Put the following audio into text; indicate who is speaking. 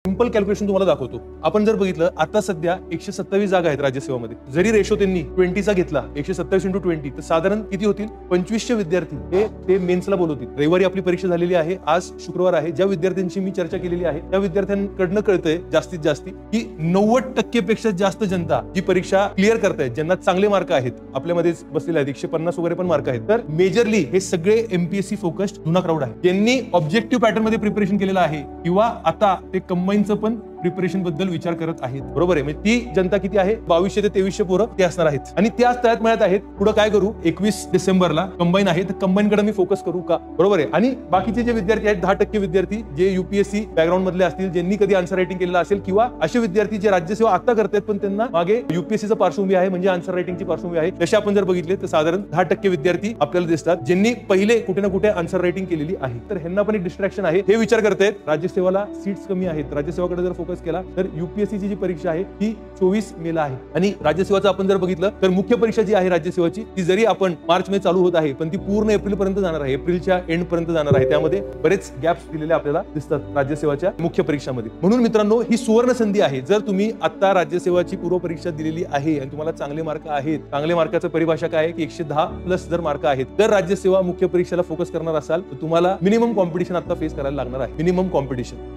Speaker 1: Simple calculation तुम्हाला दाखवतो. आपण जर बघितलं आता सध्या 127 जागा आहेत राज्यसेवामध्ये. जरी रेशो त्यांनी 20चा घेतला 127 × 20 तर साधारण किती होतील 2500 विद्यार्थी हे ते मेन्सला बोलवतील. रविवारी आपली परीक्षा झालेली आहे, आज शुक्रवार आहे. ज्या विद्यार्थ्यांची मी चर्चा केलेली आहे त्या विद्यार्थ्यांकडनं कळतंय जास्तीत जास्त की 90% पेक्षा जास्त जनता जी परीक्षा क्लिअर करतायत, ज्यांना चांगले मार्क आहेत, आपल्यामध्येच बसलेले आहेत, 150 वगैरे पण मार्क आहेत. तर मेजरली हे सगळे एमपीएससी फोकस्ड जुना क्राऊड आहे, ज्यांनी ऑब्जेक्टिव्ह पॅटर्न मध्ये प्रिपरेशन केलेलं आहे किंवा आता ते कंबाईनचं पण प्रिपरेशन बद्दल विचार करत आहेत. बरोबर आहे. म्हणजे ती जनता किती आहे 2200 ते 2300 पोरं ते असणार आहेत आणि त्याच तळ्यात मिळत आहेत. पुढे काय करू 21 डिसेंबरला कंबाईन आहे तर कंबाईन कडे मी फोकस करू का? बरोबर आहे. आणि बाकीचे जे विद्यार्थी आहेत 10% विद्यार्थी जे युपीएससी बॅकग्राऊंड मधले असतील, ज्यांनी कधी आन्सर रायटिंग केलेलं असेल किंवा असे विद्यार्थी जे राज्यसेवा आता करतात पण त्यांना मागे युपीएससीचा पार्श्वभूमी आहे म्हणजे आन्सर रायटिंगची पार्श्वभूमी आहे, जसे आपण जर बघितले तर साधारण 10% विद्यार्थी आपल्याला दिसतात ज्यांनी पहिले कुठे ना कुठे आन्सर रायटिंग केलेली आहे. तर ह्यांना पण एक डिस्ट्रॅक्शन आहे. हे विचार करतायत राज्यसेवाला सीट्स कमी आहेत, राज्यसेवाकडे जर फोकस केला तर यूपीएससीची जी परीक्षा आहे ती 24 मेला आहे. आणि राज्यसेवाचं आपण जर बघितलं तर मुख्य परीक्षा जी आहे राज्यसेवाची ती जरी आपण मार्च मध्ये चालू होत आहे पण ती पूर्ण एप्रिल पर्यंत जाणार आहे, एप्रिलच्या एंड पर्यंत जाणार आहे. त्यामध्ये बरेच गॅप्स दिलेले आपल्याला दिसतात राज्यसेवाच्या मुख्य परीक्षामध्ये. म्हणून मित्रांनो ही सुवर्ण संधी आहे. जर तुम्ही आता राज्यसेवाची पूर्व परीक्षा दिलेली आहे आणि तुम्हाला चांगले मार्क आहेत, चांगले मार्काचं परिभाषा काय आहे की 110+ जर मार्क आहेत, तर राज्यसेवा मुख्य परीक्षेला फोकस करणार असाल तर तुम्हाला मिनिमम कॉम्पिटिशन आता फेस करायला लागणार आहे. Minimum competition.